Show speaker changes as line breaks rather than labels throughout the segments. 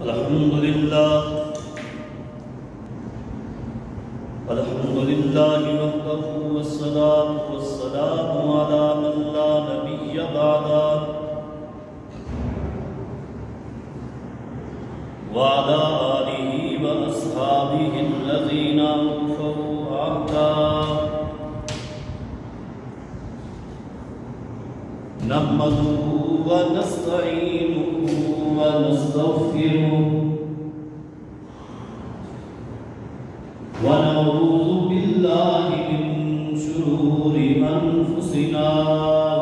الحمد لله وحده والصلاة والسلام على من لا نبي بعده وعلى آله وأصحابه الذين أوفوا عهده نحمده ونستعينه ونستغفره ونعوذ بالله من شرور أنفسنا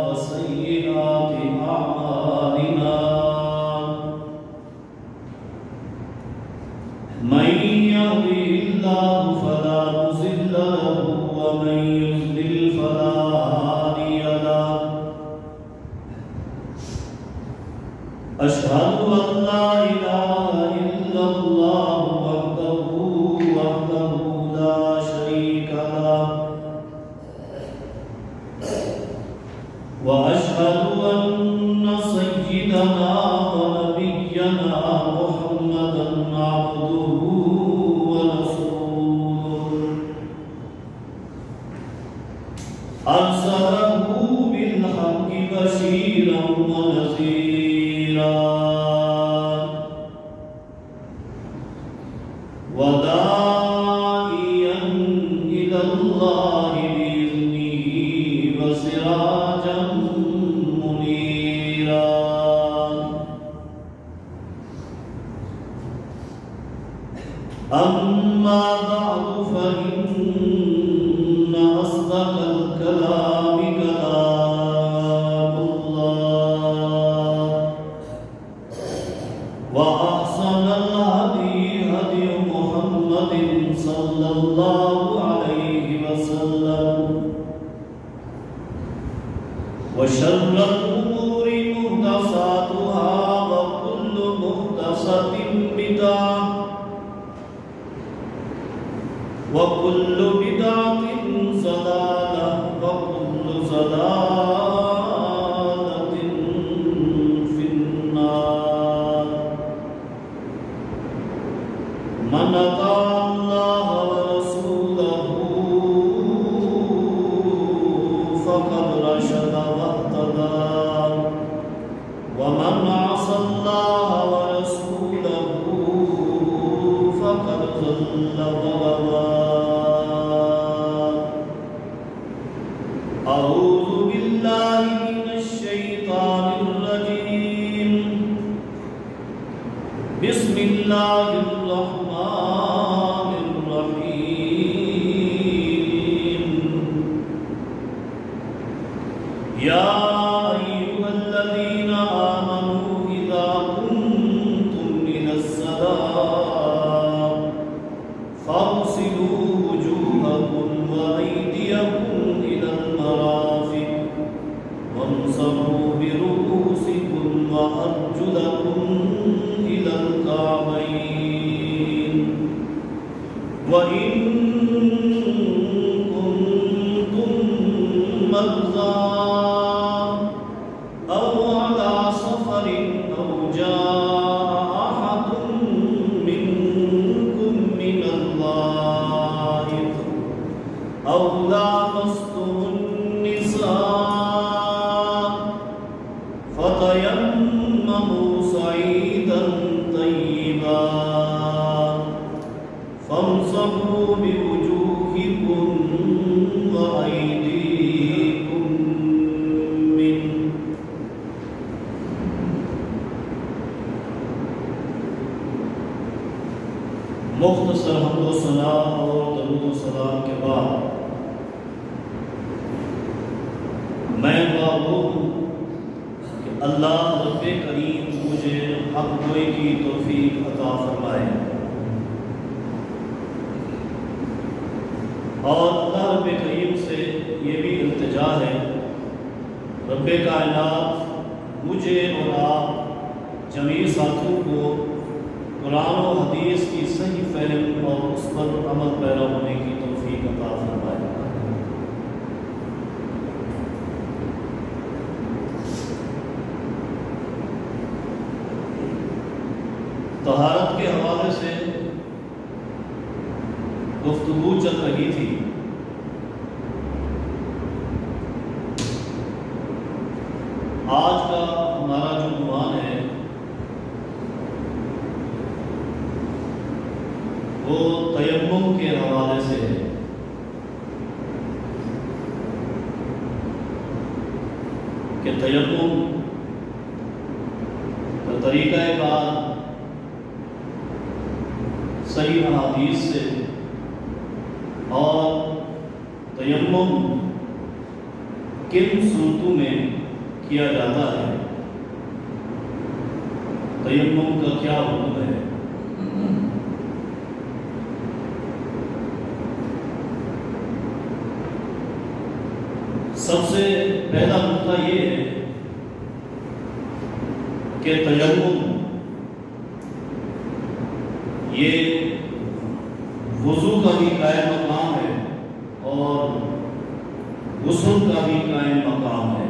وسيئات أعمالنا من يهده الله فلا مضل له ومن يضلل فلا هادي له أشهد أن لا إله إلا الله وحده لا شريك له وأشهد أن سيدنا ونبينا محمدا عبده ورسوله أرسله بالحق بشيرا ونذيرا وداعيا إلى الله بإذنه وسراجا منيرا أما بعد فإن أصدق الكلام كلام الله وأحسن الهدي هدي محمد صلى الله عليه وسلم وشر الأمور محدثاتها وكل محدثة بدعة وكل بدعة ضلالة وكل ضلالة في النار من أطاع الله ورسوله فقد رشد واهتدى ومن عصى الله ورسوله فقد ضل وغوى أعوذ بالله من الشيطان الرجيم بسم الله الرحمن الرحيم يا أيها الذين آمنوا إذا قمتم إلى الصلاة فاغسلوا وجوهكم وأيديكم إلى المرافق وامسحوا برؤوسكم وأرجلكم إلى الكعبين وإن كنتم مرضى أو على سفر أو جاء أحد منكم من الغائط أو لامستم النساء فتيمموا صعيدا طيبا فامسحوا بوجوهكم وأيديكم منه مختصر حمد و ثنا اور درود و سلام کے بعد میں دعا ہوں کہ اللہ رب کریم مجھے حق گوئی کی توفیق عطا فرمائے اور اللہ رب کریم سے یہ بھی التجا ہے رب کائنات مجھے اور آپ جمیع ساتھوں کو قرآن و حدیث کی صحیح فہم اور اس پر عمل پیرا ہونے کی توفیق عطا فرمائے طہارت کے حوالے سے گفتگو چل رہی تھی۔ آج کا ہمارا جو عنوان ہے وہ تیمم کے حوالے سے ہے۔ کہ تیمم کا طریقہ کار صحیح احادیث سے اور تیمم کن صورتوں میں کیا جاتا ہے، تیمم کا کیا حکم ہے۔ سب سے پہلا نقطہ یہ ہے کہ تیمم یہ وضو کا بھی قائم مقام ہے اور غسل کا بھی قائم مقام ہے۔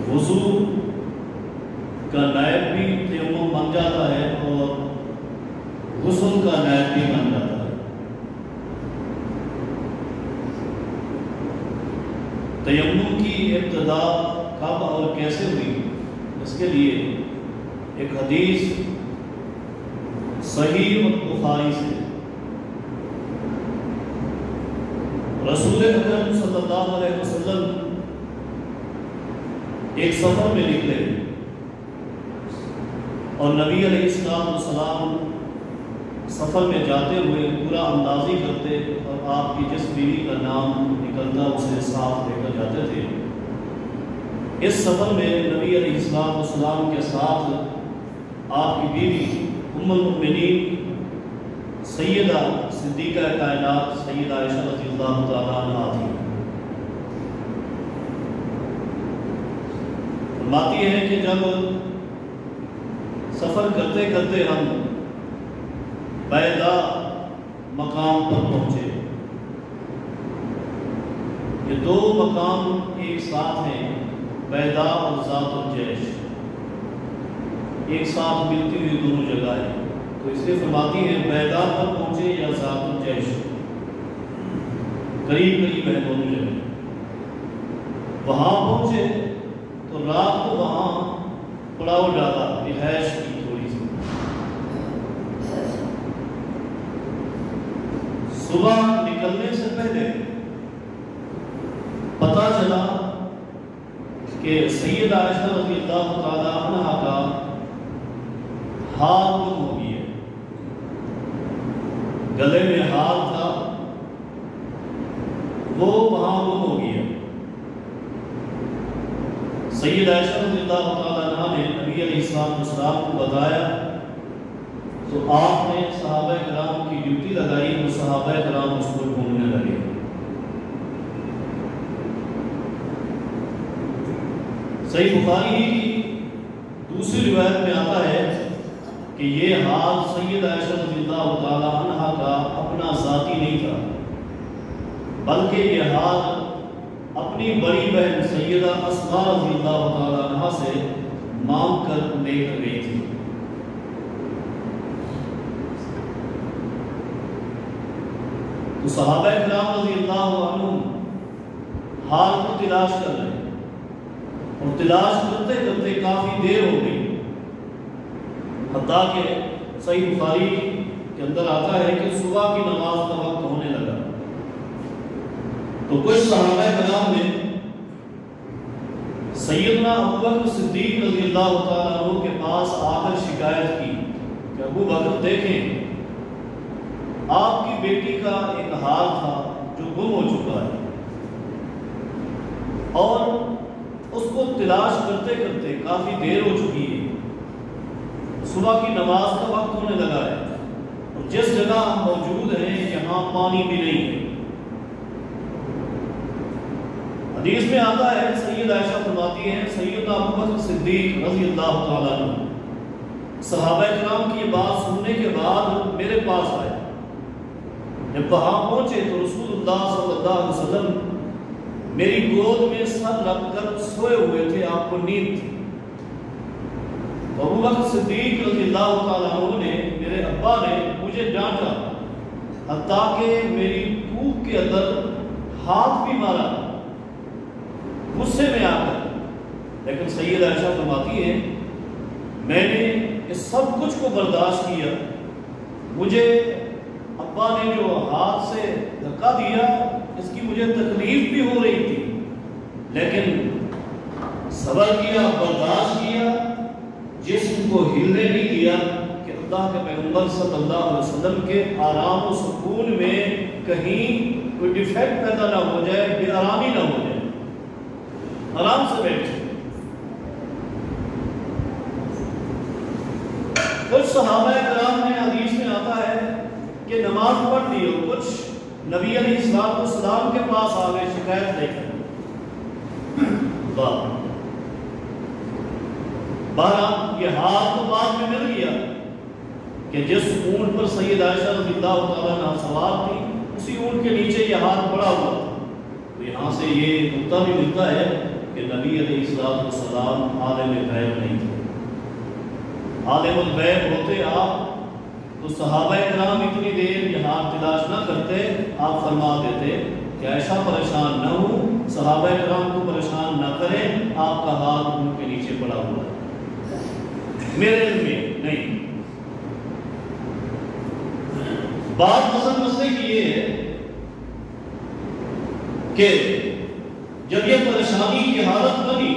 وضو کا نائب بھی تیمم بن جاتا ہے اور غسل کا نائب بھی بن جاتا ہے۔ تیمم کی ابتدا کب اور کیسے ہوئی، اس کے لیے ایک حدیث صحیح بخاری سے رسول اکرم صلی اللہ علیہ وسلم ایک سفر میں نکلے اور نبی علیہ السلام سفر میں جاتے ہوئے پورا اندازی کرتے اور آپ کی جس بیوی کا نام نکلتا اسے ساتھ لے کر جاتے تھے۔ اس سفر میں نبی علیہ السلام کے ساتھ آپ کی بیوی ام المؤمنین سیدہ صدیقہ کائنات سیدہ عائشہ رضی اللہ تعالیٰ عنہا تھی۔ فرماتی ہے کہ جب سفر کرتے کرتے ہم بیضا مقام پر پہنچے، یہ دو مقام ایک ساتھ ہیں، بیضا اور ذات الجیش، ایک ساتھ ملتی ہوئی دونوں جگہیں، تو اس لیے فرماتی ہیں بیضا پر پہنچے یا ذات الجیش، قریب قریب ہے دونوں جگہیں۔ وہاں پہنچے تو رات کو وہاں پڑاؤ ڈالا رہائش کی تھوڑی سی۔ صبح نکلنے سے پہلے پتہ چلا کہ سیدہ عائشہ رضی اللہ تعالی عنہا کا ہار گم ہو گیا، گلے میں ہار تھا وہ وہاں گم ہو گیا۔ سیدہ عائشہ رضی اللہ تعالی عنہا نے نبی علیہ السلام کو بتایا تو آپ نے صحابہ کرام کی ڈیوٹی لگائی تو صحابہ کرام اس کو ڈھونڈنے لگے۔ صحیح بخاری کی دوسری روایت میں آتا ہے کہ یہ حال سیدہ عائشہ رضی اللہ تعالی عنہا کا اپنا ذاتی نہیں تھا، بلکہ یہ حال اپنی بڑی بہن سیدہ اسماء رضی اللہ تعالی عنہا سے مانگ کر لے کر گئی تھی۔ تو صحابہ کرام رضی اللہ عنہم حال کو تلاش کر رہے ہیں اور تلاش کرتے کرتے کافی دیر ہو گئی، حتیٰ کہ صحیح بخاری کے اندر آتا ہے کہ صبح کی نماز کا وقت ہونے لگا تو کچھ صحابہ کرام نے سیدنا ابوبکر صدیق رضی اللہ تعالیٰ عنہ کے پاس آ کر شکایت کی کہ ابو بکر دیکھیں آپ کی بیٹی کا ایک حال تھا جو گم ہو چکا ہے اور اس کو تلاش کرتے کرتے کافی دیر ہو چکی ہے، صبح کی نماز کا وقت ہونے لگا ہے اور جس جگہ ہم موجود ہیں یہاں پانی بھی نہیں ہے۔ حدیث میں آتا ہے سیدہ عائشہ فرماتی ہیں سیدنا ابوبکر صدیق رضی اللہ تعالیٰ عنہ صحابہ کرام کی یہ بات سننے کے بعد میرے پاس آئے۔ جب وہاں پہنچے تو رسول اللہ صلی اللہ علیہ وسلم میری گود میں سر رکھ کر سوئے ہوئے تھے، آپ کو نیند تھی۔ ابو بکر صدیق رضی اللہ تعالیٰ عنہ نے، میرے ابا نے مجھے ڈانٹا، حتیٰ کہ میری کوکھ کے اندر ہاتھ بھی مارا غصے میں آ کر۔ لیکن سیدہ عائشہ فرماتی ہے میں نے اس سب کچھ کو برداشت کیا۔ مجھے ابا نے جو ہاتھ سے دھکا دیا اس کی مجھے تکلیف بھی ہو رہی تھی، لیکن صبر کیا، برداشت کیا، جسم کو ہلنے نہیں دیا کہ اللہ کے پیغمبر صلی اللہ علیہ وسلم کے آرام و سکون میں کہیں کوئی ڈیفیکٹ پیدا نہ ہو جائے، بے آرامی نہ ہو جائے، آرام سے بیٹھے۔ کچھ صحابہ کرام نے، حدیث میں آتا ہے کہ نماز پڑھ لی اور کچھ نبی علیہ السلام کے پاس آ گئے شکایت لے کر۔ بہرحال یہ ہاتھ تو بعد میں مل گیا کہ جس اونٹ پر سید عائشہ رضی اللہ تعالیٰ عنہ سوار تھی اسی اونٹ کے نیچے یہ ہاتھ پڑا ہوا تھا۔ تو یہاں سے یہ نقطہ بھی ملتا ہے کہ نبی علیہ السلام عالم غیب نہیں تھے۔ عالم الغیب ہوتے آپ تو صحابہ کرام اتنی دیر یہ ہاتھ تلاش نہ کرتے، آپ فرما دیتے کہ عائشہ پریشان نہ ہو، صحابہ کرام کو پریشان نہ کریں، آپ کا ہاتھ ان کے نیچے پڑا ہوا ہے، میرے علم میں نہیں۔ بات پسند مسئلے کی یہ ہے کہ جب یہ پریشانی کی حالت بنی،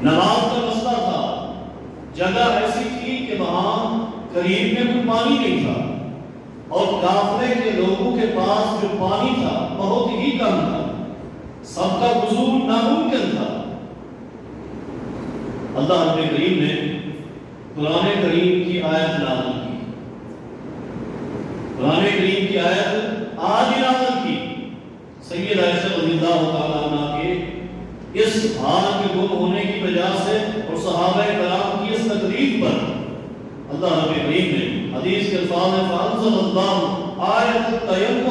نماز کا مسئلہ تھا، جگہ ایسی تھی کہ وہاں قریب میں کوئی پانی نہیں تھا اور قافلے کے لوگوں کے پاس جو پانی تھا بہت ہی کم تھا، سب کا وضو ناممکن تھا۔ اللہ رب کریم نے قرآن کریم کی آیت نازل کی، قرآن کریم کی آیت آج نازل کی، سید عائشہ رضی اللہ تعالیٰ عنہ کے اس حال کے گم ہونے کی وجہ سے اور صحابہ کرام کی اس تکلیف پر اللہ رب کریم نے حدیث کے الفاظ میں فَأَنزَلَ اللَّهُ آیَةَ التَّیَمُّمِ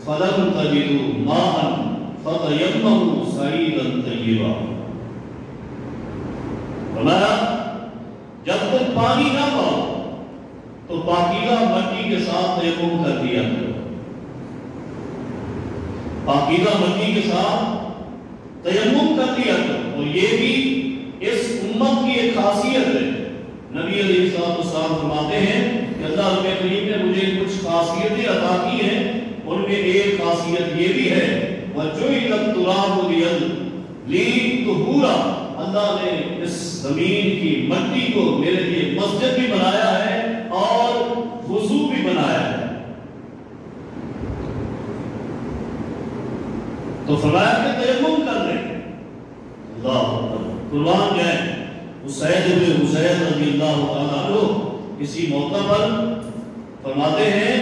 فَلَمْ تَجِدُوا مَاءً فَتَیَمَّمُوا صَعِیدًا طَیِّبًا۔ فرمایا جب تم پانی نہ پاؤ تو پاکیزہ مٹی کے ساتھ تیمم کر دیا کرو، پاکیزہ مٹی کے ساتھ تیمم کر دیا کرو۔ اور یہ بھی اس امت کی ایک خاصیت ہے، نبی علیہ السلام فرماتے ہیں کہ اللہ رب کریم نے مجھے کچھ خاصیتیں عطا کی ہیں، ان میں ایک خاصیت یہ بھی ہے وَجُعِلَ التُّرَابُ لِي طُهُورًا، اللہ نے اس زمین کی مٹی کو میرے لیے مسجد بھی بنایا ہے اور وضو بھی بنایا ہے۔ تو فرمایا کہ تیمم کر لیں۔ اللہ قربان جائیں، اسید بن حسین رضی اللہ تعالیٰ عنہ کسی موقع پر فرماتے ہیں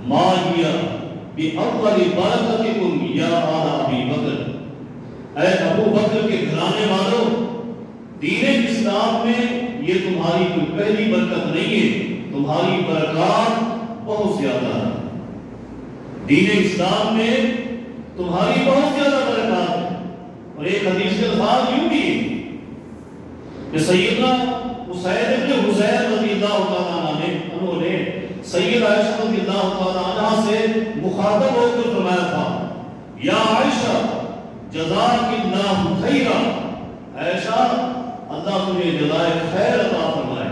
ما ہی بِأَوَّلِ بَرَكَتِكُمْ یا آلَ ابی بکر، اے ابو بکر کے گھرانے والوں، دین اسلام میں یہ تمہاری کوئی پہلی برکت نہیں ہے، تمہاری برکات بہت زیادہ ہے۔ دین اسلام میں تمہاری بہت زیادہ برکات ہے۔ اور ایک حدیث کے الفاظ یوں بھی کہ سیدنا اسید بن حسین رضی اللہ تعالیٰ عنہ نے سید عائشہ رضی اللہ تعالیٰ عنہ سے مخاطب ہو کر فرمایا تھا یا عائشہ جزاک اللہ خیرا، عائشہ اللہ تجھے جزائے خیر عطا فرمائے،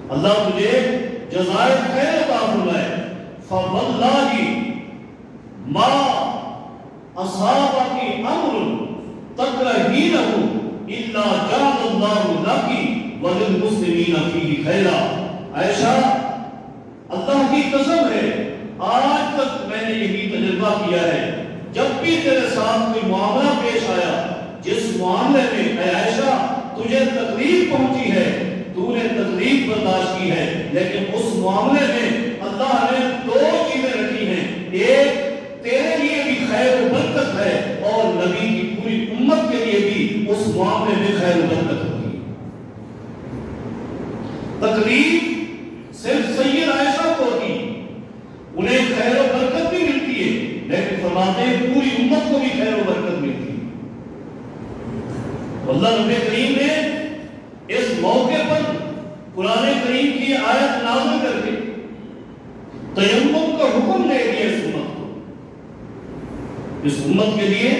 اللہ تجھے جزائے خیر عطا فرمائے۔ فواللہ ما اصابک امر تکرہینہ الا جعل اللہ لک وللمسلمین فیہ خیرا۔ عائشہ اللہ کی قسم ہے، آج تک میں نے یہی تجربہ کیا ہے، جب بھی تیرے ساتھ کوئی معاملہ پیش آیا جس معاملے میں اے عائشہ تجھے تکلیف پہنچی ہے، تو نے تکلیف برداشت کی ہے، لیکن اس معاملے میں اللہ نے دو چیزیں رکھی ہیں، ایک تیرے لیے بھی خیر و برکت ہے اور نبی کی پوری امت کے لیے بھی اس معاملے میں خیر و برکت ہوگی۔ تکلیف صرف سید عائشہ کو ہوگی، انہیں خیر و برکت بھی ملتی ہے، کہ فرماتے ہیں پوری امت کو بھی خیر و برکت ملتی ہے۔ اللہ رب کریم نے اس موقع پر قرآن کریم کی آیت نازل کر کے تیمم کا حکم دے دیا اس امت کو۔ اس امت کے لیے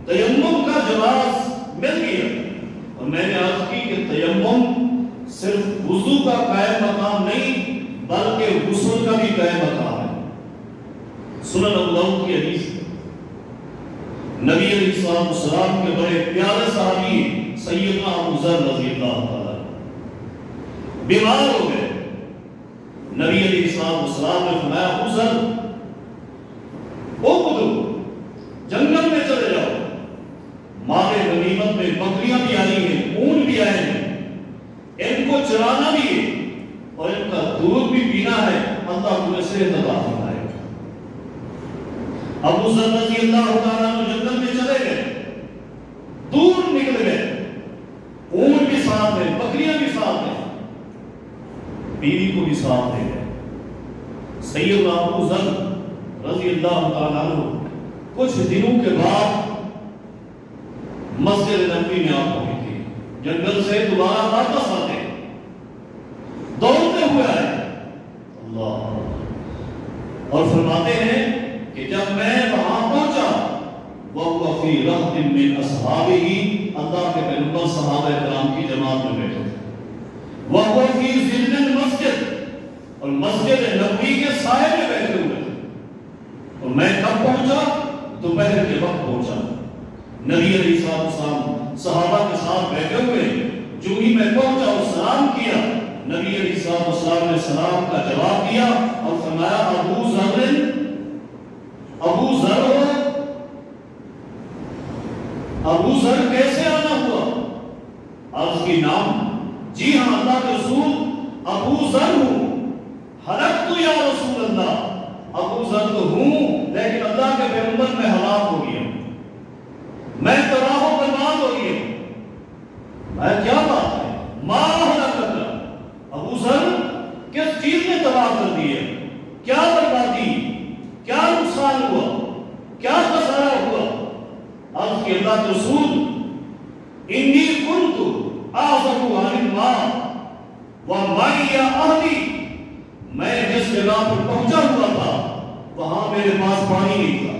تیمم کا جواز مل گیا، اور میں نے عرض کی کہ تیمم صرف وضو کا قائم مقام نہیں بلکہ غسل کا بھی قائم مقام ہے۔ سنن ابو داؤد کی حدیث ہے، نبی علیہ السلام کے بڑے پیارے صحابی سیدنا ابو ذر رضی اللہ تعالیٰ بیمار ہو گئے۔ نبی علیہ السلام نے فرمایا ابو ذر جنگل میں چلے جاؤ، مال غنیمت میں بکریاں بھی آئی ہیں، اونٹ بھی آئے ہیں، ان کو چرانا بھی ہے اور ان کا دودھ بھی پینا ہے، اللہ تمہیں صحت عطا فرمائے۔ ابو ذر رضی اللہ تعالیٰ عنہ جنگل میں چلے گئے، دور نکل گئے، اونٹ بھی ساتھ ہیں، بکریاں بھی ساتھ ہیں، بیوی کو بھی ساتھ لے گئے۔ سیدنا ابو ذر رضی اللہ تعالیٰ عنہ کچھ دنوں کے بعد مسجد نبوی میں آپ پہنچے تھے، جنگل سے دوبارہ واپس آتے دوڑتے ہوئے آئے اللہ، اور فرماتے ہیں کہ جب میں وہاں پہنچا وَهُوَ فِي رَهْطٍ مِّنْ أَصْحَابِهِ، اللہ کے پیغمبر صحابہ کرام کی جماعت میں بیٹھے تھے، وَهُوَ فِي ظِلِّ الْمَسْجِدِ، اور مسجد نبوی کے سائے میں بیٹھے ہوئے تھے، اور میں کب پہنچا؟ دوپہر کے وقت پہنچا۔ نبی علیہ السلام صحابہ کے ساتھ بیٹھے ہوئے، جو ہی میں پہنچا اور سلام کیا، نبی علیہ السلام نے سلام کا جواب دیا اور فرمایا ابو ذر ہو، ابو ذر کیسے آنا ہوا؟ عرض کی نام، جی ہاں اللہ کے رسول ابو ذر ہوں، ہلکت یا رسول اللہ، ابو ذر تو ہوں لیکن اللہ کے پیغمبر میں ہلاک ہو گیا، میں تباہ و برباد ہو گیا۔ میں کیا بات ہے، ماں ہلاکت، ابو ذر کس چیز نے تباہ کر دی ہے؟ کیا بربادی، کیا نقصان ہوا، کیا خسارہ ہوا؟ عرض کہ اللہ کے رسول انی کنت اعظم عن الماء ومعی اہلی، میں جس جگہ پر پہنچا ہوا تھا وہاں میرے پاس پانی نہیں تھا،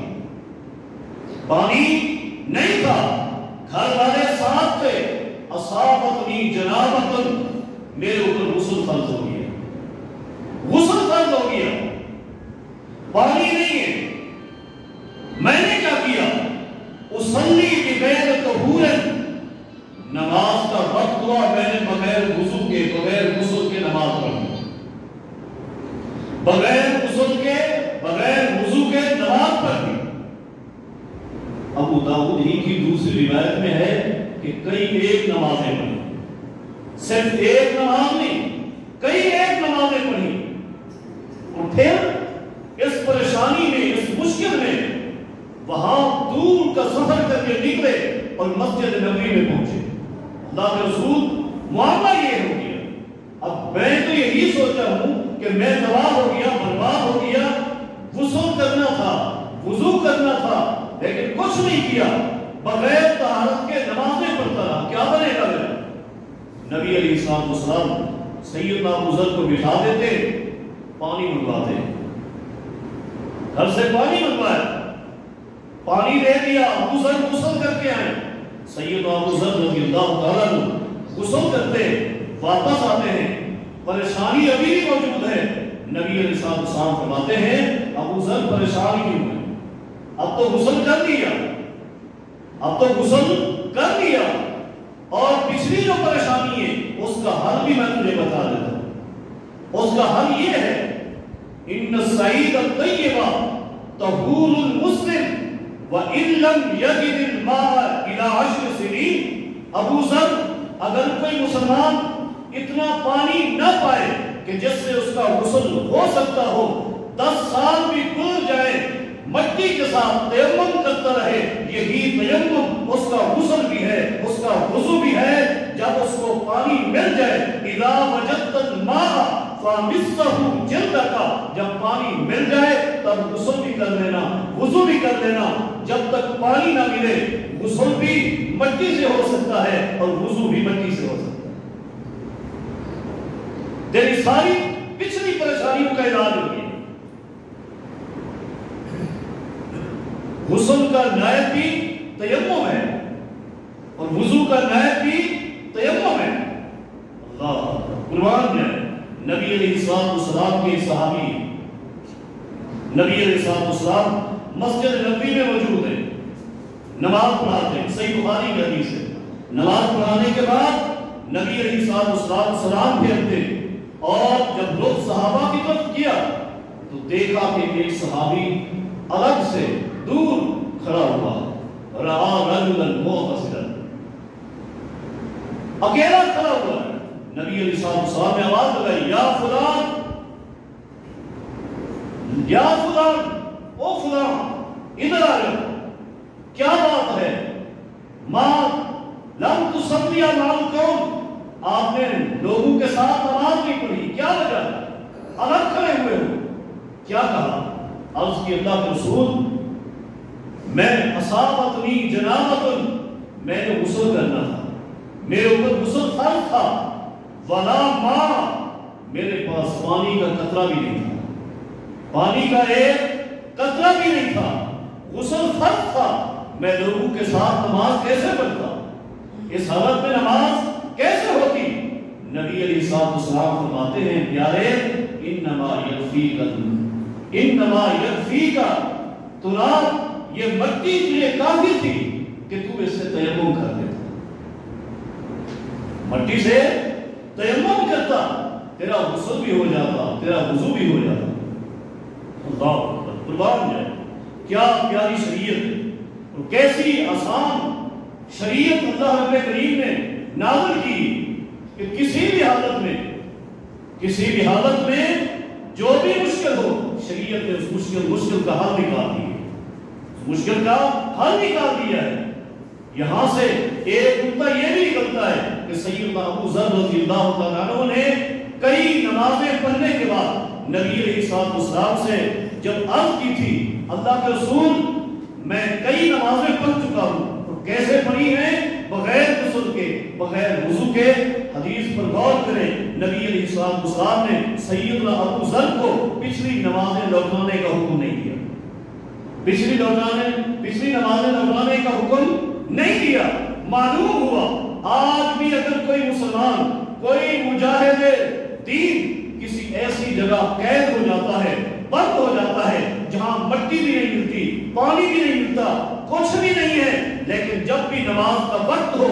پانی نہیں تھا، گھر والے ساتھ تھے، اصابتنی جنابۃ، میرے اوپر غسل فرض ہو گیا، غسل فرض ہو گیا، پانی نہیں ہے، میں نے کیا کیا؟ اصلی بغیر طہور، نماز کا وقت ہوا، میں نے بغیر وضو کے، بغیر غسل کے نماز پڑھی، بغیر غسل کے، بغیر وضو کے نماز پڑھی۔ ابو داؤد ہی کی دوسری روایت میں ہے کہ کئی ایک نمازیں پڑھی، صرف ایک نماز نہیں، کئی ایک نمازیں پڑھی، اور پھر اس پریشانی میں، اس مشکل میں وہاں دور کا سفر کر کے نکلے اور مسجد نبوی میں پہنچے۔ اللہ کے رسول معاملہ یہ ہو گیا، اب میں تو یہی سوچا ہوں کہ میں تباہ ہو گیا، برباد ہو گیا، غسل کرنا تھا، وضو کرنا تھا، لیکن کچھ نہیں کیا، بغیر طہارت کے نمازیں پڑھتا رہا، کیا بنے گا میرا؟ نبی علیہ السلام سیدنا ابو ذر کو بٹھا دیتے، پانی منگواتے، گھر سے پانی منگوایا، پانی دے دیا، ابو ذر غسل کر کے آئے، سیدنا ابو ذر رضی اللہ تعالیٰ عنہ غسل کرتے واپس آتے ہیں، پریشانی ابھی بھی موجود ہے۔ نبی علیہ السلام فرماتے ہیں ابو ذر پریشان کیوں ہے؟ اب تو غسل کر دیا، اب تو غسل کر دیا، اور پچھلی جو پریشانی ہے اس کا حل بھی میں تجھے بتا دیتا ہوں۔ اس کا حل یہ ہے، ان الصعید الطیب طہور المسلم وَإِن لَّمْ يَجِدِ الْمَاءَ إِلَىٰ 10 سنین، ابو ذر اگر کوئی مسلمان اتنا پانی نہ پائے کہ جس سے اس کا غسل ہو سکتا ہو، 10 سال بھی گزر جائے، مٹی کے ساتھ تیمم کرتا رہے، یہی تیمم اس کا غسل بھی ہے، اس کا وضو بھی ہے۔ جب اس کو پانی مل جائے، اذا وجدت الماء فَمِسَّهُ جِلْدَكَ، جب پانی مل جائے تب غسل بھی کر لینا، وضو بھی کر لینا۔ جب تک پانی نہ ملے غسل بھی مٹی سے ہو سکتا ہے اور وضو بھی مٹی سے ہو سکتا ہے۔ تیری ساری پچھلی پریشانیوں کا علاج ہوگی۔ غسل کا نائب بھی تیمم ہے اور وضو کا نائب بھی تیمم ہے۔ اللہ قربان ہے۔ نبی علیہ السلام کے صحابی نبی علیہ السلام مسجد نبوی میں موجود ہیں، نماز پڑھاتے ہیں، صحیح بخاری کی حدیث ہے۔ نماز پڑھانے کے بعد نبی علیہ السلام سلام پھیرتے اور جب لوگ صحابہ کی طرف کیا تو دیکھا کہ ایک صحابی الگ سے دور کھڑا ہوا، رہا رجلا معتصلا، اکیلا کھڑا ہوا ہے۔ نبی علیہ السلام نے آواز لگائی، یا فلان، یا فلان، او فلان، ادھر آ جاؤ، کیا بات ہے؟ ماں لم تصلی مع القوم، آپ نے لوگوں کے ساتھ نماز نہیں پڑھی، کیا وجہ ہے؟ الگ کھڑے ہوئے ہو، کیا کہا؟ عرض کی اللہ کے رسول، میں اصابتنی جنابۃ، میں نے غسل کرنا تھا، میرے اوپر غسل فرض تھا، ولا ماء، میرے پاس پانی کا قطرہ بھی نہیں تھا، پانی کا ایک قطرہ بھی نہیں تھا، غسل فرض تھا، میں لوگوں کے ساتھ نماز کیسے پڑھتا؟ اس حالت میں نماز کیسے ہوتی؟ نبی علیہ السلام فرماتے ہیں، پیارے انما یکفیک تراب، یہ مٹی تجھے کافی تھی کہ تو اس سے تیمم کر دیتا، مٹی سے تیمم کرتا، تیرا غسل بھی ہو جاتا، تیرا وضو بھی ہو جاتا۔ اللہ قربان جائے، کیا پیاری شریعت ہے اور کیسی آسان شریعت اللہ رب کریم نے نازل کی کہ کسی بھی حالت میں جو بھی مشکل ہو، شریعت نے اس مشکل کا حل نکال دیا، مشکل کا حل نکال دیا ہے۔ یہاں سے ایک نقطہ یہ بھی نکلتا ہے کہ سیدنا ابو ذر رضی اللہ تعالیٰ عنہ نے کئی نمازیں پڑھنے کے بعد نبی علیہ السلام سے جب عرض کی تھی، اللہ کے رسول میں کئی نمازیں پڑھ چکا ہوں، تو کیسے پڑھی ہیں؟ بغیر غسل کے، بغیر وضو کے۔ حدیث پر غور کریں، نبی علیہ السلام نے سیدنا ابو ذر کو پچھلی نمازیں لوٹانے کا حکم نہیں دیا، پچھلی نمازیں لوٹانے کا حکم نہیں دیا۔ معلوم ہوا آج بھی اگر کوئی مسلمان، کوئی مجاہد دین کسی ایسی جگہ قید ہو جاتا ہے، بند ہو جاتا ہے جہاں مٹی بھی نہیں ملتی، پانی بھی نہیں ملتا، کچھ بھی نہیں ہے، لیکن جب بھی نماز کا وقت ہو،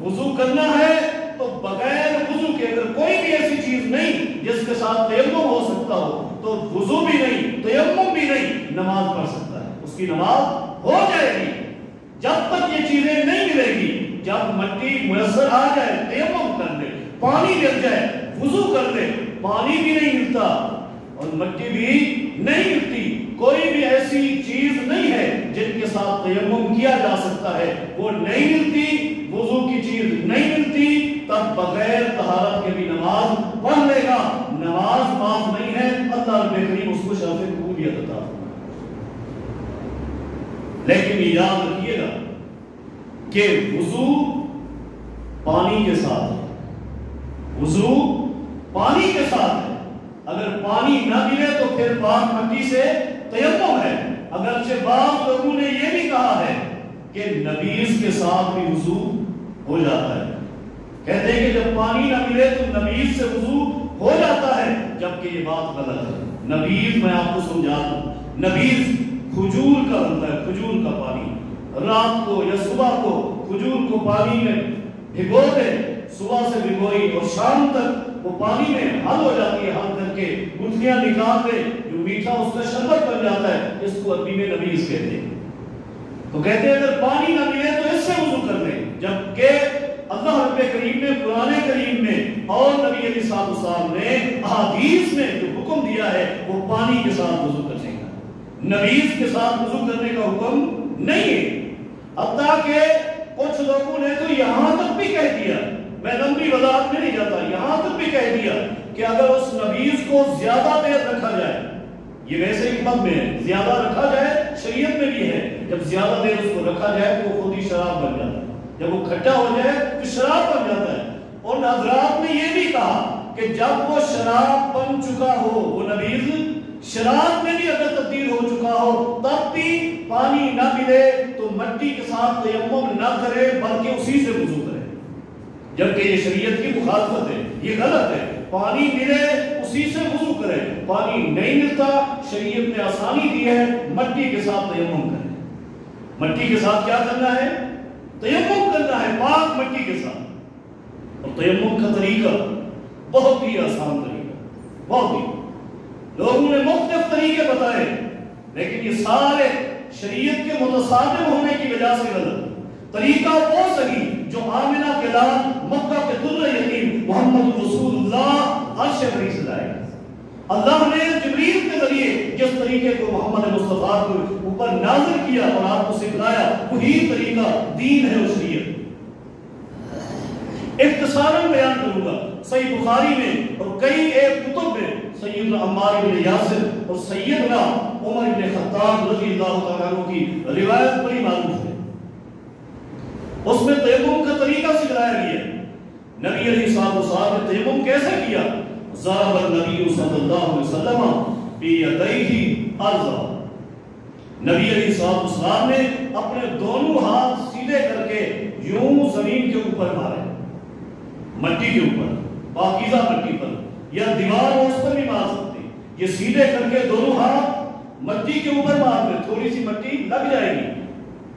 وضو کرنا ہے، تو بغیر وضو کے اگر کوئی بھی ایسی چیز نہیں جس کے ساتھ تیمم ہو سکتا ہو، تو وضو بھی نہیں، تیمم بھی نہیں، نماز پڑھ سکتا ہے، اس کی نماز ہو جائے گی۔ جب تک یہ چیزیں نہیں ملے گی، جب مٹی میسر آ جائے، تیمم کر لے، پانی مل جائے، وضو کر لے، پانی بھی نہیں ملتا اور مٹی بھی نہیں ملتی، کوئی بھی ایسی چیز نہیں ہے جن کے ساتھ تیمم کیا جا سکتا ہے، وہ نہیں ملتی، وضو کی چیز نہیں ملتی، تب بغیر طہارت کے بھی نماز پڑھ لے گا، نماز معاف نہیں ہے، اللہ رب کریم اس کو شرف قبولیت عطا فرمائے۔ لیکن یہ یاد رکھیے گا کہ وضو پانی کے ساتھ ہے، وضو پانی کے ساتھ ہے، اگر پانی نہ ملے تو پھر پاک مٹی سے تیمم ہے۔ اگرچہ بعض لوگوں نے یہ بھی کہا ہے کہ نبیذ کے ساتھ بھی وضو ہو جاتا ہے، کہتے ہیں کہ جب پانی نہ ملے تو نبیذ سے وضو ہو جاتا ہے، جبکہ یہ بات غلط ہے۔ نبیذ میں آپ کو سمجھا دوں، نبیذ کھجور کا بنتا ہے، کھجور کا پانی، رات کو یا صبح کو کھجور کو پانی میں بھگو دے، صبح سے بھگوئی اور شام تک وہ پانی میں حل ہو جاتی ہے، حل کر کے گٹھلیاں نکال دے، جو میٹھا اس کا شربت بن جاتا ہے، اس کو عربی میں نبیذ کہتے ہیں۔ تو کہتے ہیں اگر پانی نہ ملے تو اس سے وضو کر لیں، جبکہ اللہ رب کریم نے قرآن کریم میں اور نبی علیہ السلام نے احادیث میں جو حکم دیا ہے وہ پانی کے ساتھ وضو کرنے کا، نبیذ کے ساتھ وضو کرنے کا حکم نہیں ہے۔ حتیٰ کہ کچھ لوگوں نے تو یہاں تک بھی کہہ دیا، میں لمبی وضاحت میں نہیں جاتا، یہاں تک بھی کہہ دیا کہ اگر اس نبیذ کو زیادہ دیر رکھا جائے، یہ ویسے حکمت میں ہے، زیادہ رکھا جائے، شریعت میں بھی ہے، جب زیادہ دیر اس کو رکھا جائے تو وہ خود ہی شراب بن جاتا ہے، جب وہ کھٹا ہو جائے تو شراب بن جاتا ہے۔ اور حضرات نے یہ بھی کہا کہ جب وہ شراب بن چکا ہو، وہ نبیذ شراب میں بھی اگر تبدیل ہو چکا ہو، تب بھی پانی نہ ملے تو مٹی کے ساتھ تیمم نہ کرے بلکہ اسی سے وضو کرے، جبکہ یہ شریعت کی مخالفت ہے، یہ غلط ہے۔ پانی ملے اسی سے وضو کرے، پانی نہیں ملتا، شریعت نے آسانی دی ہے، مٹی کے ساتھ تیمم کرے۔ مٹی کے ساتھ کیا کرنا ہے؟ تیمم کرنا ہے، پاک مٹی کے ساتھ۔ اور تیمم کا طریقہ بہت ہی آسان طریقہ، بہت ہی، لوگوں نے مختلف طریقے بتائے، لیکن یہ سارے شریعت کے متصادم ہونے کی وجہ سے غلط۔ طریقہ وہ صحیح جو آمنہ کے لال مکہ کے در یتیم محمد رسول اللہ عرش بری سے لائے۔ اللہ نے جبریل کے ذریعے جس طریقے کو محمد مصطفیٰ کو اوپر نازل کیا اور آپ کو سکھلایا، وہی طریقہ دین ہے اور شریعت۔ اختصاراً بیان کروں گا، صحیح بخاری میں اور کئی ایک کتب میں سیدنا عمار بن یاسر اور سیدنا عمر بن خطاب رضی اللہ تعالیٰ عنہ کی روایت بڑی معروف ہے۔ اس میں تیمم کا طریقہ سکھلایا گیا۔ نبی علیہ الصلوۃ والسلام نے تیمم کیسے کیا؟ ضرب النبی صلی اللہ علیہ وسلم بیدیہ ارضا، نبی علیہ الصلوۃ والسلام نے اپنے دونوں ہاتھ سیدھے کر کے یوں زمین کے اوپر مارے، مٹی کے اوپر، پاکیزہ مٹی پر، یا دیوار اس پر بھی مار سکتے، یہ سیدھے کر کے دونوں ہاتھ مٹی کے اوپر مار دے، تھوڑی سی مٹی لگ جائے گی۔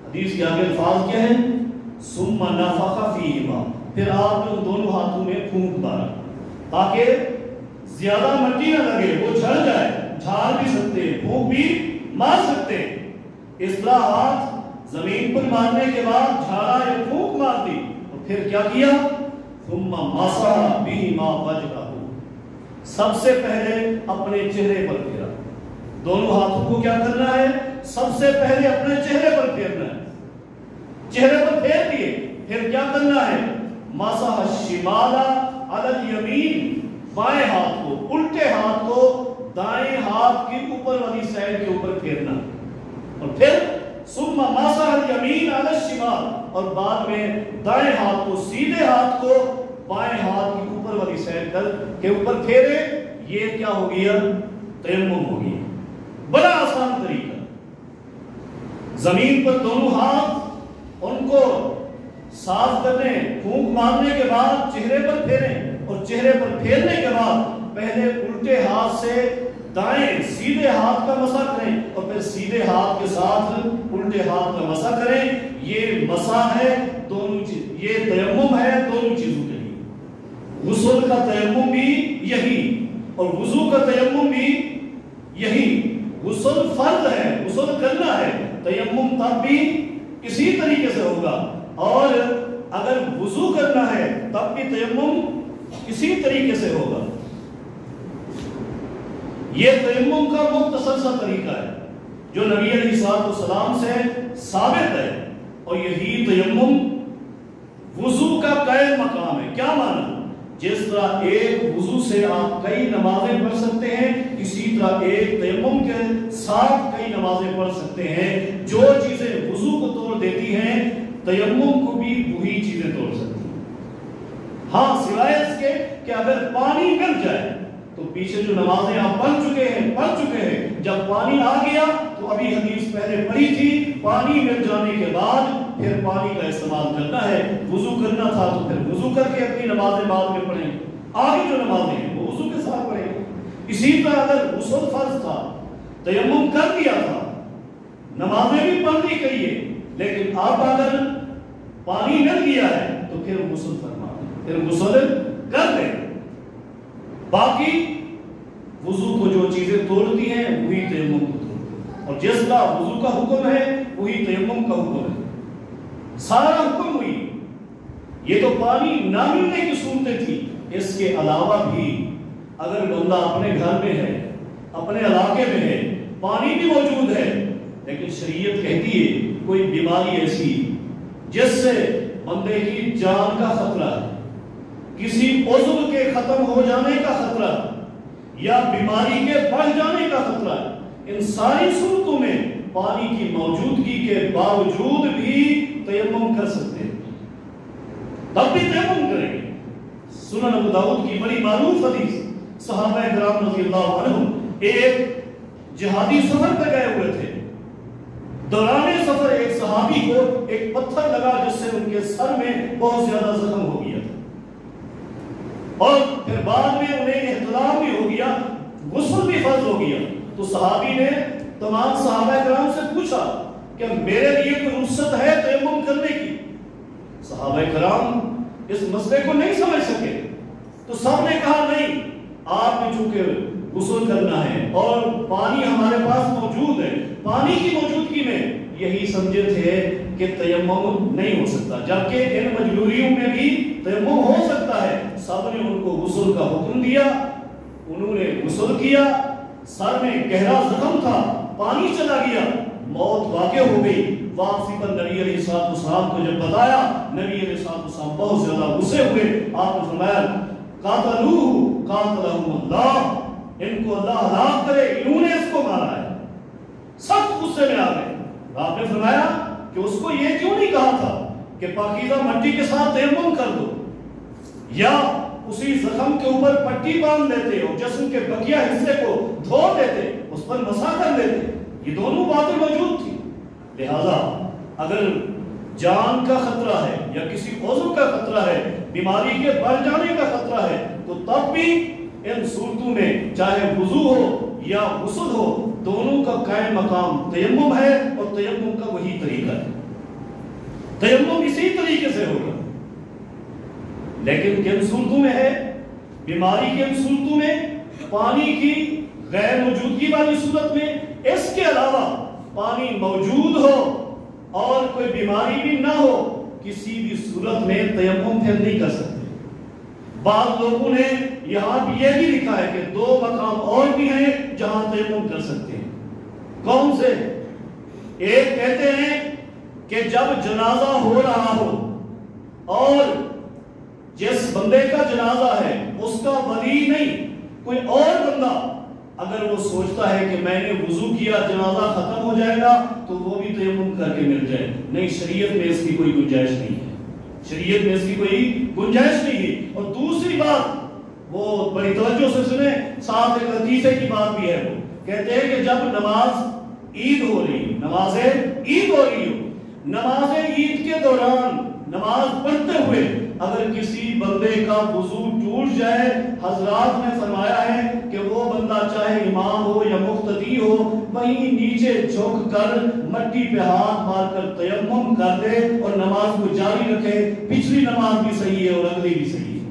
حدیث کے آگے الفاظ کیا ہے؟ ثم نفخ فیہما، پھر آپ نے ان دونوں ہاتھوں میں پھونک مارا تاکہ زیادہ مٹی نہ لگے، وہ جھڑ جائے، جھاڑ بھی سکتے ہیں، پھونک بھی مار سکتے ہیں۔ اس طرح ہاتھ زمین پر مارنے کے بعد جھاڑا یا پھونک مار دی، اور پھر کیا کیا؟ ثم مسح بہما وجہہ، سب سے پہلے اپنے چہرے پر پھیرا۔ دونوں ہاتھوں کو کیا کرنا ہے؟ سب سے پہلے اپنے چہرے پر پھیرنا ہے، چہرے پر پھیر دیے، پھر کیا کرنا ہے؟ مسح الشمال علی الیمین، بائیں ہاتھ کو، الٹے ہاتھ کو دائیں ہاتھ کی اوپر والی سائڈ کے اوپر پھیرنا، اور پھر ثم مسح الیمین علی الشمال، اور بعد میں دائیں ہاتھ کو، سیدھے ہاتھ کو بائیں ہاتھ کی اوپر والی سائڈ کے اوپر پھیرے۔ یہ کیا ہو گیا؟ تیمم ہو گیا۔ بڑا آسان طریقہ، زمین پر دونوں ہاتھ ان کو صاف کرنے، پھونک مارنے کے بعد چہرے پر پھیریں، اور چہرے پر پھیرنے کے بعد پہلے الٹے ہاتھ سے دائیں سیدھے ہاتھ کا مسح کریں، اور پھر سیدھے ہاتھ کے ساتھ الٹے ہاتھ کا مسح کریں۔ یہ مسح ہے دونوں چیز، یہ تیمم ہے دونوں چیزوں کے لیے۔ غسل کا تیمم بھی یہی، اور وضو کا تیمم بھی یہی۔ غسل فرض ہے، غسل کرنا ہے، تیمم تب بھی اسی طریقے سے ہوگا، اور اگر وضو کرنا ہے تب بھی تیمم اسی طریقے سے ہوگا۔ یہ تیمم کا مختصر سا طریقہ ہے جو نبی علیہ الصلوۃ والسلام سے ثابت ہے، اور یہی تیمم وضو کا قائم مقام ہے۔ کیا معنی؟ جس طرح ایک وضو سے آپ کئی نمازیں پڑھ سکتے ہیں، اسی طرح ایک تیمم کے ساتھ کئی نمازیں پڑھ سکتے ہیں۔ جو چیزیں وضو کو توڑ دیتی ہیں، تیمم کو بھی وہی چیزیں توڑ سکتی ہیں۔ ہاں، سوائے اس کے کہ اگر پانی مل جائے تو پیچھے جو نمازیں آپ پڑھ چکے ہیں، جب پانی آ گیا تو ابھی حدیث پہلے پڑھی تھی، پانی مل جانے کے بعد پھر پانی کا استعمال کرنا ہے۔ وضو کرنا تھا تو پھر وضو کر کے اپنی نمازیں بعد میں پڑھیں، آگے جو نمازیں ہیں وہ وضو کے ساتھ پڑھیں۔ اسی طرح اگر غسل فرض تھا، تیمم کر دیا تھا، نمازیں بھی پڑھ لی گئی ہے، لیکن اب اگر پانی مل گیا ہے تو پھر غسل فرما دیں، پھر غسل کر دیں۔ باقی وضو کو جو چیزیں توڑتی ہیں وہی تیمم کو توڑتی ہیں، اور جس کا وضو کا حکم ہے وہی تیمم کا حکم ہے، سارا حکم ہوئی۔ یہ تو پانی نہ ملنے کی صورتیں تھی، اس کے علاوہ بھی اگر بندہ اپنے گھر میں ہے، اپنے علاقے میں ہے، پانی بھی موجود ہے، لیکن شریعت کہتی ہے کوئی بیماری ایسی جس سے بندے کی جان کا خطرہ ہے، کسی عضو کے ختم ہو جانے کا خطرہ یا بیماری کے بڑھ جانے کا خطرہ ہے، ان ساری صورتوں میں پانی کی موجودگی کے باوجود بھی تیمم کر سکتے ہیں، تب بھی تیمم کریں گے۔ سنن ابو داؤد کی بڑی معروف حدیث، صحابہ کرام رضی اللہ عنہم ایک جہادی سفر پہ گئے ہوئے تھے، دوران سفر ایک صحابی کو ایک پتھر لگا جس سے ان کے سر میں بہت زیادہ زخم ہو گیا تھا، اور پھر بعد میں انہیں احتلام بھی ہو گیا، غسل بھی فرض ہو گیا۔ تو صحابی نے تمام صحابہ کرام سے پوچھا کہ میرے لیے کوئی رخصت ہے تیمم کرنے کی؟ صحابہ کرام اس مسئلے کو نہیں سمجھ سکے، تو سب نے کہا نہیں، آپ نے چونکہ غسل کرنا ہے اور پانی ہمارے پاس موجود ہے، پانی کی موجودگی میں یہی سمجھے تھے کہ تیمم نہیں ہو سکتا، جبکہ ان مجبوریوں میں بھی تیمم ہو سکتا ہے۔ سب نے ان کو غسل کا حکم دیا، انہوں نے غسل کیا، سر میں گہرا زخم تھا، پانی چلا گیا، موت واقع ہو گئی۔ واپسی پر نبی علیہ السلام کو جب بتایا، نبی علیہ السلام بہت زیادہ غصے ہوئے، آپ نے فرمایا قاتلوہ قاتلہم اللہ، ان کو اللہ ہلاک کرے، انہوں نے اس کو مارا ہے۔ سخت غصے میں آ گئے۔ آپ نے فرمایا کہ اس کو یہ کیوں نہیں کہا تھا کہ پاکیزہ مٹی کے ساتھ تیمم کر دو، یا اسی زخم کے اوپر پٹی باندھ دیتے اور جسم کے بقیہ حصے کو دھو دیتے، اس پر مسح کر دیتے؟ یہ دونوں باتیں موجود تھی۔ لہذا اگر جان کا خطرہ ہے یا کسی عضو کا خطرہ ہے، بیماری کے بڑھ جانے کا خطرہ ہے، تو تب بھی ان صورتوں میں چاہے وضو ہو یا غسل ہو، دونوں کا قائم مقام تیمم ہے، اور تیمم کا وہی طریقہ ہے، تیمم اسی طریقے سے ہوگا۔ لیکن کن صورتوں میں ہے؟ بیماری کے صورتوں میں، پانی کی غیر موجودگی والی صورت میں، اس کے علاوہ پانی موجود ہو اور کوئی بیماری بھی نہ ہو، کسی بھی صورت میں تیمم پھر نہیں کر سکتے۔ بعض لوگوں نے یہاں بھی یہ بھی لکھا ہے کہ 2 مقام اور بھی ہیں جہاں تیمم کر سکتے ہیں۔ کون سے؟ ایک کہتے ہیں کہ جب جنازہ ہو رہا ہو اور جس بندے کا جنازہ ہے اس کا ولی نہیں، کوئی اور بندہ اگر وہ سوچتا ہے کہ میں نے وضو کیا جنازہ ختم ہو جائے گا تو وہ بھی تیمم کر کے مل جائے، نہیں، شریعت میں اس کی کوئی گنجائش نہیں ہے، شریعت میں اس کی کوئی گنجائش نہیں ہے۔ اور دوسری بات، وہ بڑی توجہ سے سنیں، ساتھ ایک لطیفے کی بات بھی ہے، وہ کہتے ہیں کہ جب نماز عید ہو رہی، نماز عید ہو رہی ہو، نماز عید کے دوران نماز پڑھتے ہوئے اگر کسی بندے کا وضو ٹوٹ جائے، حضرات نے فرمایا ہے کہ وہ بندہ چاہے امام ہو یا مقتدی ہو، وہیں نیچے جھک کر مٹی پہ ہاتھ مار کر تیمم کر دے اور نماز کو جاری رکھے، پچھلی نماز بھی صحیح ہے اور اگلی بھی صحیح ہے۔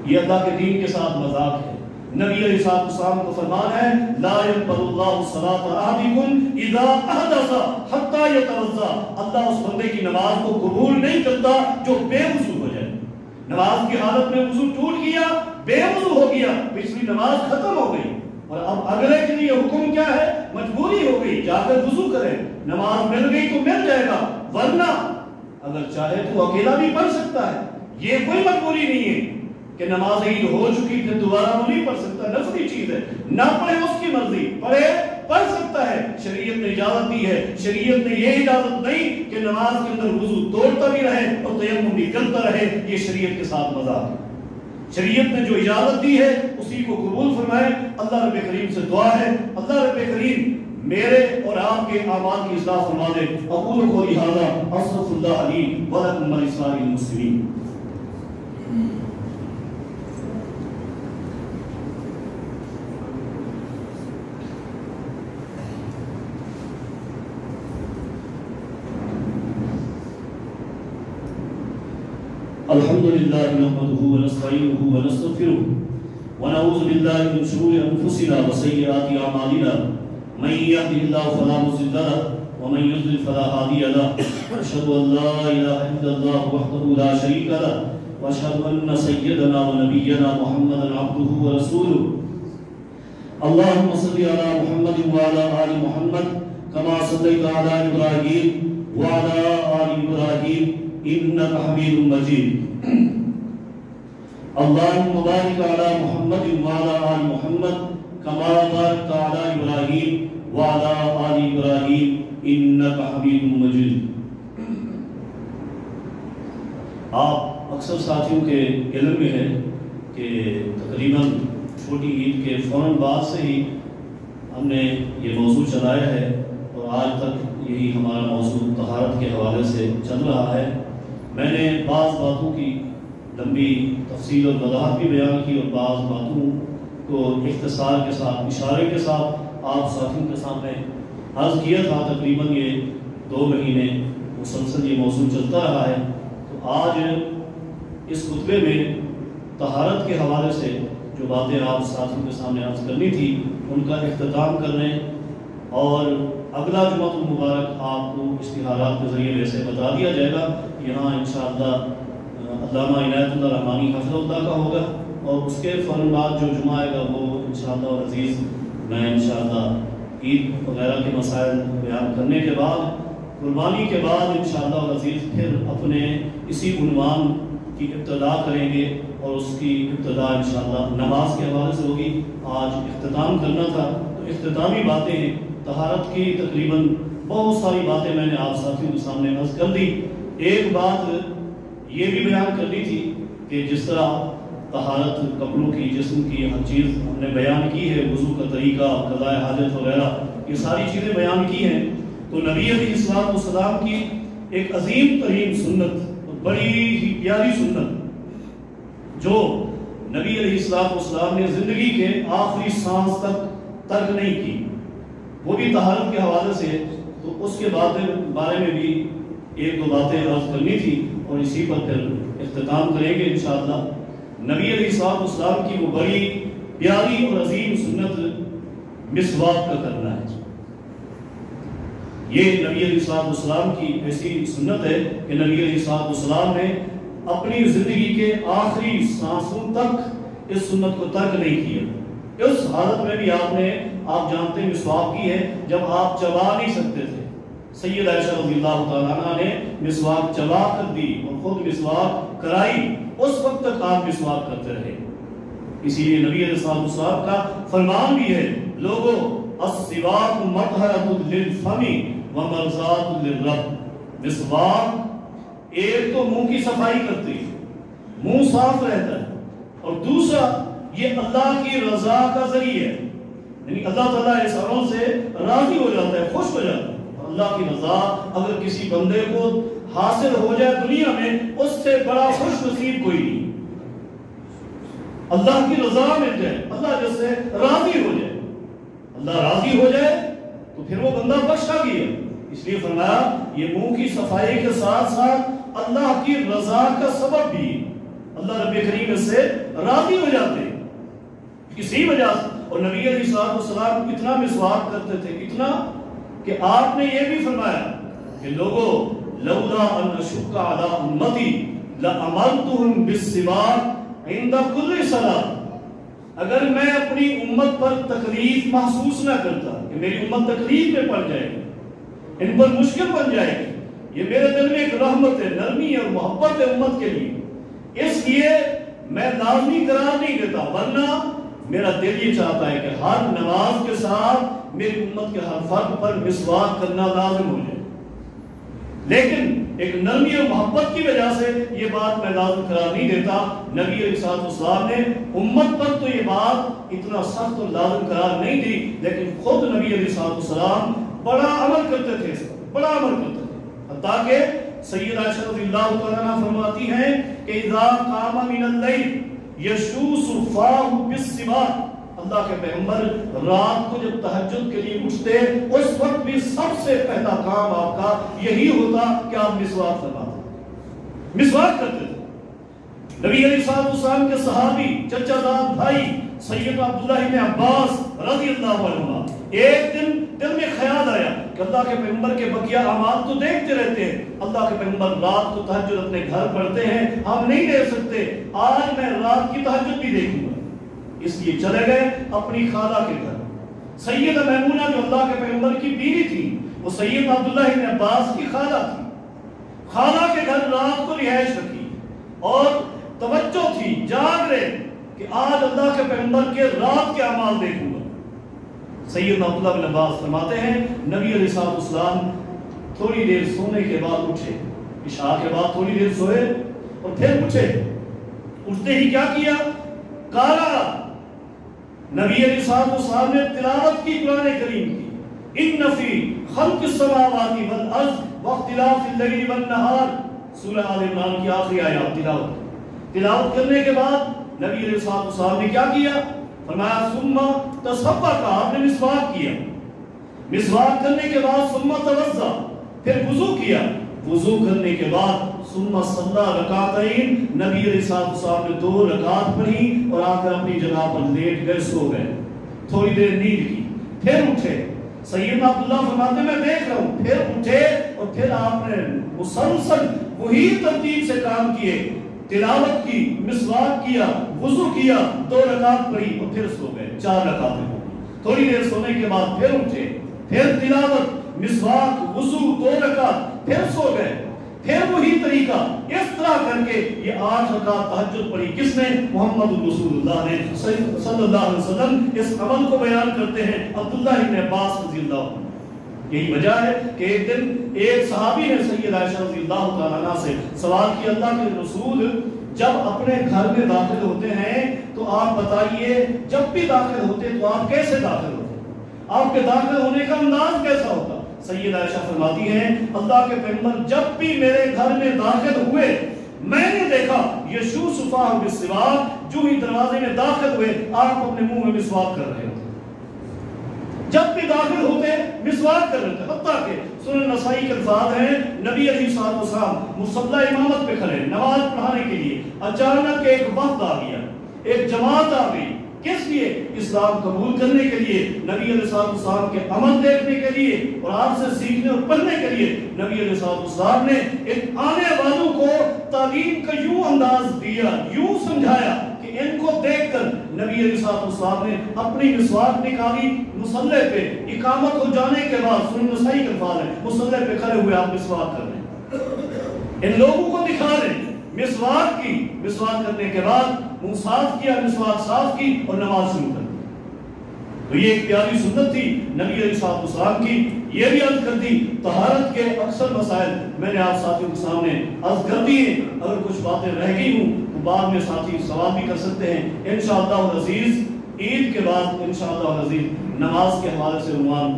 یہ اللہ کے دین کے ساتھ مذاق ہے۔ نبی علیہ السلام کو فرمان ہے لا يقبل اللہ صلاۃ احدکم اذا احدث حتى يتوضا، اللہ اس بندے کی نماز کو قبول نہیں کرتا جو بے وضو ہو جائے۔ نماز کی حالت میں وضو ٹوٹ گیا، بے وضو ہو گیا، پچھلی نماز ختم ہو گئی، اور اب اگلے کے لیے حکم کیا ہے؟ مجبوری ہو گئی، جا کر وضو کرے، نماز مل گئی تو مل جائے گا، ورنہ اگر چاہے تو اکیلا بھی پڑھ سکتا ہے، یہ کوئی مجبوری نہیں ہے کہ نماز عید ہو چکی پھر دوبارہ وہ نہیں پڑھ سکتا، نفلی چیز ہے، نہ پڑھے اس کی مرضی، پڑھے پڑھ سکتا ہے، شریعت نے اجازت دی ہے۔ شریعت نے یہ اجازت نہیں کہ نماز کے اندر وضو توڑتا بھی رہے اور تیمم بھی کرتا رہے، یہ شریعت کے ساتھ مذاق ہے۔ شریعت نے جو اجازت دی ہے اسی کو قبول فرمائے۔ اللہ رب کریم سے دعا ہے اللہ رب کریم میرے اور آپ کے اعمال کی اصلاح فرما دے۔ اقول قولی ھذا استغفر اللہ لی ولکم ولسائر المسلمین۔ الحمد لله نحمده ونستعينه ونستغفره ونعوذ بالله من شرور انفسنا وسيئات اعمالنا، من يهده الله فلا مضل له ومن يضلل فلا هادي له، اشهد ان لا اله الا الله وحده لا شريك له واشهد ان سيدنا ونبينا محمدا عبده ورسوله۔ اللهم صل على محمد وعلى ال محمد كما صليت على ابراهيم وعلى ال ابراهيم انك حميد مجيد۔ اللهم بارك على محمد وعلى آل محمد كما باركت على إبراهيم وعلى آل إبراهيم إنك حميد مجيد۔ آپ اکثر ساتھیوں کے علم میں ہے کہ تقریباً چھوٹی عید کے فوراً بعد سے ہی ہم نے یہ موضوع چلایا ہے اور آج تک یہی ہمارا موضوع طہارت کے حوالے سے چل رہا ہے۔ میں نے بعض باتوں کی لمبی تفصیل اور وضاحت بھی بیان کی اور بعض باتوں کو اختصار کے ساتھ اشارے کے ساتھ آپ ساتھیوں کے سامنے عرض کیا تھا۔ تقریباً یہ 2 مہینے مسلسل یہ موضوع چلتا رہا ہے۔ تو آج اس خطبے میں طہارت کے حوالے سے جو باتیں آپ ساتھیوں کے سامنے عرض کرنی تھی ان کا اختتام کرنے اور اگلا جمعہ المبارک آپ کو اشتہارات کے ذریعے ویسے بتا دیا جائے گا۔ یہاں انشاءاللہ علامہ عنایت اللہ رحمانی حفظہ اللہ کا ہوگا اور اس کے فوراً بعد جو جمعہ آئے گا وہ انشاءاللہ عزیز میں انشاءاللہ عید وغیرہ کے مسائل بیان کرنے کے بعد قربانی کے بعد انشاءاللہ عزیز پھر اپنے اسی عنوان کی ابتدا کریں گے اور اس کی ابتدا انشاءاللہ نماز کے حوالے سے ہوگی۔ آج اختتام کرنا تھا تو اختتامی باتیں طہارت کی تقریباً بہت ساری باتیں میں نے آپ ساتھیوں کے سامنے عرض کر دی۔ ایک بات یہ بھی بیان کرنی تھی کہ جس طرح طہارت کپڑوں کی، جسم کی، ہر چیز ہم نے بیان کی ہے، وضو کا طریقہ، قضاء حاجت وغیرہ یہ ساری چیزیں بیان کی ہیں۔ تو نبی علیہ السلام کی ایک عظیم ترین سنت، بڑی ہی پیاری سنت جو نبی علیہ السلام نے زندگی کے آخری سانس تک ترک نہیں کی، وہ بھی طہارت کے حوالے سے۔ تو اس کے بارے میں بھی 1-2 باتیں عرض کرنی تھی اور اسی پر پھر اختتام کریں گے انشاءاللہ۔ نبی علیہ السلام کی وہ بڑی پیاری اور عظیم سنت مسواک کا کرنا ہے۔ یہ نبی علیہ السلام کی ایسی سنت ہے کہ نبی علیہ السلام نے اپنی زندگی کے آخری سانسوں تک اس سنت کو ترک نہیں کیا۔ اس حالت میں بھی آپ جانتے ہیں مسواک کی ہے جب آپ چبا نہیں سکتے تھے۔ سید عائشہ رضی اللہ تعالیٰ عنہ نے مسواک چبا کر دی اور خود مسواک کرائی، اس وقت تک آپ مسواک کرتے رہے۔ اسی لیے نبی علیہ السلام کا فرمان بھی ہے، لوگو السواک مطہرۃ للفم ومرضات للرب۔ مسواک ایک تو منہ کی صفائی کرتی ہے، منہ صاف رہتا ہے، اور دوسرا یہ اللہ کی رضا کا ذریعہ ہے، یعنی اللہ تعالیٰ احسانوں سے راضی ہو جاتا ہے، خوش ہو جاتا ہے۔ اللہ کی رضا اگر کسی بندے کو حاصل ہو جائے دنیا میں، اس سے بڑا خوش نصیب کوئی نہیں۔ اللہ کی رضا مل جائے، اللہ جس سے راضی ہو جائے، اللہ راضی ہو جائے تو پھر وہ بندہ بخشا گیا۔ اس لیے فرمایا یہ منہ کی صفائی کے ساتھ ساتھ اللہ کی رضا کا سبب بھی، اللہ رب کریم سے راضی ہو جاتے ہیں اسی وجہ سے۔ اور نبی علیہ السلام اتنا مسواک کرتے تھے، اتنا کہ آپ نے یہ بھی فرمایا کہ لوگو لولا ان اشق علی امتی لامرتهم بالسواک عند كل صلاۃ۔ اگر میں اپنی امت پر تکلیف محسوس نہ کرتا کہ میری امت تکلیف میں پڑ جائے گی، ان پر مشکل بن جائے گی، یہ میرے دل میں ایک رحمت ہے، نرمی اور محبت ہے امت کے لیے، اس لیے میں لازمی قرار نہیں دیتا، ورنہ میرا دل یہ چاہتا ہے کہ ہر نماز کے ساتھ میری امت کے ہر فرد پر مسواک کرنا لازم ہو جائے، لیکن ایک نرمی اور محبت کی وجہ سے یہ بات میں لازم قرار نہیں دیتا۔ نبی علیہ السلام نے امت پر تو یہ بات اتنا سخت اور لازم قرار نہیں دی، لیکن خود نبی علیہ السلام بڑا عمل کرتے تھے، بڑا عمل کرتے تھے، حتیٰ کہ سید عائشہ رضی اللہ عنہا فرماتی ہیں کہ اذا قام من اللیل یشوس فاہ بالسواک، اللہ کے پیغمبر رات کو جب تہجد کے لیے اٹھتے اس وقت بھی سب سے پہلا کام آپ کا یہی ہوتا کہ آپ مسواک فرماتے، مسواک کرتے تھے۔ نبی علیہ السلام کے صحابی چچا زاد بھائی سید عبداللہ ابن عباس رضی اللہ عنہ ایک دن دل میں خیال آیا کہ اللہ کے پیغمبر کے بقیہ اعمال تو دیکھتے رہتے ہیں، اللہ کے پیغمبر رات کو تہجد اپنے گھر پڑھتے ہیں، ہم نہیں دیکھ سکتے، آج میں رات کی تہجد بھی دیکھوں گا۔ اس لیے چلے گئے اپنی خالہ کے گھر۔ سیدہ میمونہ جو اللہ کے پیغمبر کی بیوی تھی، وہ سید عبداللہ ابن عباس کی خالہ تھی، خالہ کے گھر رات کو رہائش رکھی اور توجہ تھی، جاگ رہے کہ آج اللہ کے پیغمبر کے رات کے اعمال دیکھوں گا۔ سیدنا عبداللہ بن عباس فرماتے ہیں نبی علیہ السلام تھوڑی دیر سونے کے بعد اٹھے، عشاء کے بعد تھوڑی دیر سوئے اور پھر اٹھے۔ اٹھتے ہی کیا کیا؟ کارا نبی علیہ السلام نے تلاوت کی قرآن کریم کی، ان فی خلق السماوات والارض واختلاف اللیل والنہار، سورہ آل عمران کی آخری آیات تلاوت کرنے کے بعد نبی علیہ السلام نے کیا کیا؟ فرمایا ثم تصبق، آپ نے مسواک کیا، مسواک کرنے کے بعد ثم توضا، پھر وضو کیا، وضو کرنے کے بعد ثم صلی رکعتین، نبی علیہ السلام نے 2 رکعت پڑھی اور آ کر اپنی جگہ پر لیٹ گئے، سو گئے، تھوڑی دیر نیند کی، پھر اٹھے۔ سیدنا عبداللہ فرماتے میں دیکھ رہا ہوں، پھر اٹھے اور پھر آپ نے مسلسل وہی ترتیب سے کام کیے، تلاوت کی، مسواک کیا، وضو کیا، 2 رکعت پڑھی اور پھر سو گئے، 4 رکعتیں ہو گئی۔ تھوڑی دیر سونے کے بعد پھر اٹھے، پھر تلاوت، مسواک، وضو، 2 رکعت، پھر سو گئے، پھر وہی طریقہ، اس طرح کر کے یہ 8 رکعت تہجد پڑھی۔ کس نے؟ محمد رسول اللہ نے صلی اللہ علیہ وسلم۔ اس عمل کو بیان کرتے ہیں عبداللہ ابن عباس رضی اللہ عنہ۔ یہی وجہ ہے کہ ایک دن ایک صحابی نے سید عائشہ رضی اللہ تعالیٰ عنہ سے سوال کیا، اللہ کے رسول جب اپنے گھر میں داخل ہوتے ہیں تو آپ بتائیے، جب بھی داخل ہوتے تو آپ کیسے داخل ہوتے؟ آپ کے داخل ہونے کا انداز کیسا ہوتا؟ سید عائشہ فرماتی ہیں اللہ کے پیغمبر جب بھی میرے گھر میں داخل ہوئے میں نے دیکھا یشو صفاہ بالسواک، جو ہی دروازے میں داخل ہوئے آپ اپنے منہ میں مسواک کر رہے ہوتے، جب بھی داخل ہوتے مسواک کر رہے تھے۔ حتیٰ کہ سنن نسائی کے الفاظ ہیں نبی علیہ السلام مصلی امامت پہ کھڑے نماز پڑھانے کے لیے، اچانک ایک وفد آ گیا، ایک جماعت آ گئی، کس لیے؟ اسلام قبول کرنے کے لیے، نبی علیہ السلام کے عمل دیکھنے کے لیے اور آپ سے سیکھنے اور پڑھنے کے لیے۔ نبی علیہ السلام نے ان آنے والوں کو تعلیم کا یوں انداز دیا، یوں سمجھایا کہ ان کو دیکھ کر نبی علیہ السلام نے اپنی مسواک نکالی، مصلی پہ اقامت ہو جانے کے بعد، سنن نسائی کے الفاظ ہیں، مصلی پہ کھڑے ہوئے آپ مسواک کر رہے ہیں، ان لوگوں کو دکھا رہے ہیں۔ مسواک کی، مسواک کرنے کے بعد منہ صاف کیا، مسواک صاف کی اور نماز شروع کر دی۔ تو یہ ایک پیاری سنت تھی نبی علیہ السلام کی۔ یہ بھی عرض کر دی طہارت کے اکثر مسائل میں نے آپ ساتھیوں کے سامنے عرض کر دی ہیں، اگر کچھ باتیں رہ گئی ہوں تو بعد میں ساتھی سوال بھی کر سکتے ہیں۔ انشاءاللہ العزیز عید کے بعد انشاءاللہ العزیز نماز کے حوالے سے عنوان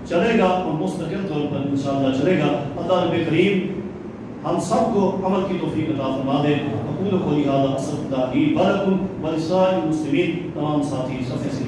چلے گا اور مستقل طور پر انشاءاللہ چلے گا۔ اللہ رب کریم ہم سب کو عمل کی توفیق عطا فرما دے۔ اقول قولی ھذا استغفر اللہ لی ولکم ولسائر المسلمین، تمام ساتھی صفحے سے